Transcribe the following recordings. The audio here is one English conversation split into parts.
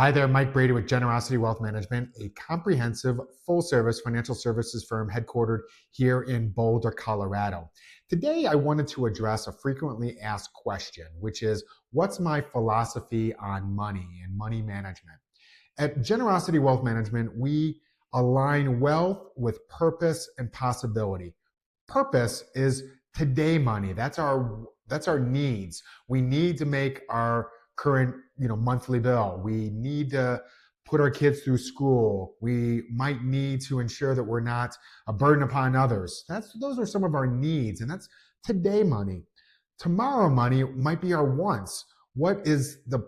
Hi there, Mike Brady with Generosity Wealth Management, a comprehensive, full-service financial services firm headquartered here in Boulder, Colorado. Today, I wanted to address a frequently asked question, which is, what's my philosophy on money and money management? At Generosity Wealth Management, we align wealth with purpose and possibility. Purpose is today money. That's our needs. We need to make our current monthly bill. We need to put our kids through school. We might need to ensure that we're not a burden upon others. Those are some of our needs, and that's today money. Tomorrow money might be our wants. What is the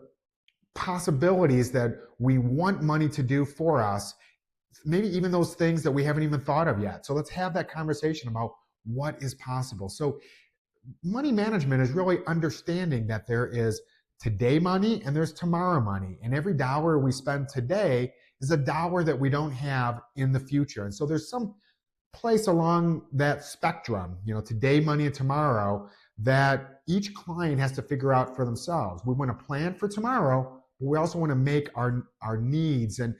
possibilities that we want money to do for us? Maybe even those things that we haven't even thought of yet. So let's have that conversation about what is possible. So money management is really understanding that there is today money and there's tomorrow money. And every dollar we spend today is a dollar that we don't have in the future. And so there's some place along that spectrum, today money and tomorrow, that each client has to figure out for themselves. We want to plan for tomorrow, but we also want to make our needs and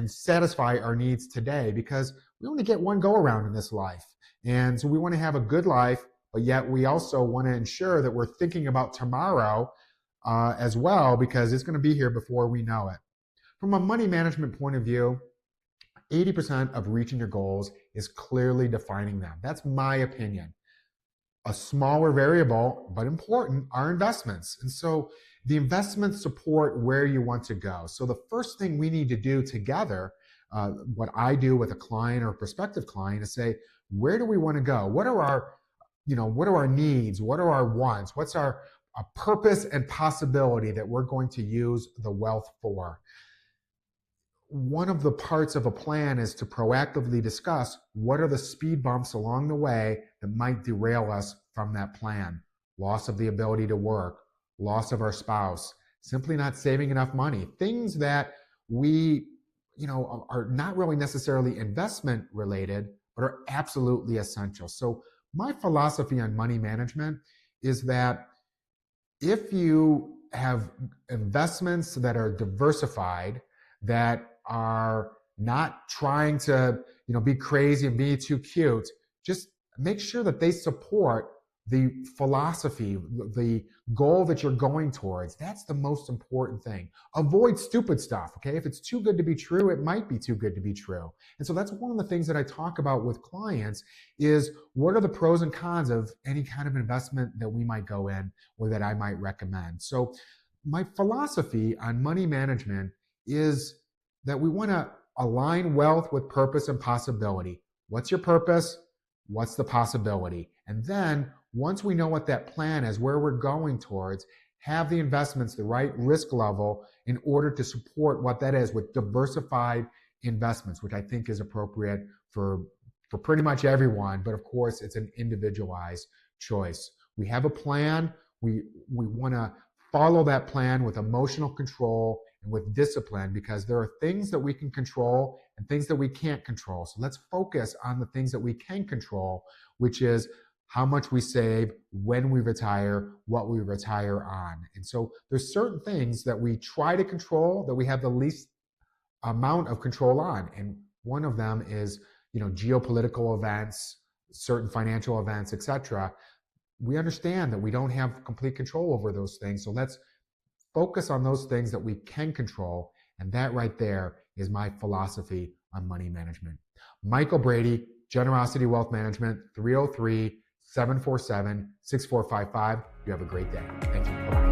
satisfy our needs today, because we only get one go around in this life. And so we want to have a good life, but yet we also want to ensure that we're thinking about tomorrow as well, because it's going to be here before we know it. From a money management point of view, 80% of reaching your goals is clearly defining them. That's my opinion. A smaller variable, but important, are investments. And so the investments support where you want to go. So the first thing we need to do together, what I do with a client or a prospective client, is say, where do we want to go? What are our needs? What are our wants? What's our purpose and possibility that we're going to use the wealth for? One of the parts of a plan is to proactively discuss what are the speed bumps along the way that might derail us from that plan. Loss of the ability to work, loss of our spouse, simply not saving enough money, things that we are not really necessarily investment related, but are absolutely essential. So my philosophy on money management is that if you have investments that are diversified, that are not trying to be crazy and be too cute, just make sure that they support the philosophy, the goal that you're going towards. That's the most important thing. Avoid stupid stuff, okay? If it's too good to be true, it might be too good to be true. And so that's one of the things that I talk about with clients is, what are the pros and cons of any kind of investment that we might go in or that I might recommend. So my philosophy on money management is that we want to align wealth with purpose and possibility. What's your purpose? What's the possibility? And then once we know what that plan is, where we're going towards, have the investments, the right risk level in order to support what that is with diversified investments, which I think is appropriate for pretty much everyone. But of course, it's an individualized choice. We have a plan. We want to follow that plan with emotional control and with discipline, because there are things that we can control and things that we can't control. So let's focus on the things that we can control, which is how much we save, when we retire, what we retire on. And so there's certain things that we try to control that we have the least amount of control on. And one of them is, geopolitical events, certain financial events, etc. We understand that we don't have complete control over those things. So let's focus on those things that we can control. And that right there is my philosophy on money management. Michael Brady, Generosity Wealth Management, 303-747-6455. You have a great day. Thank you. Bye-bye.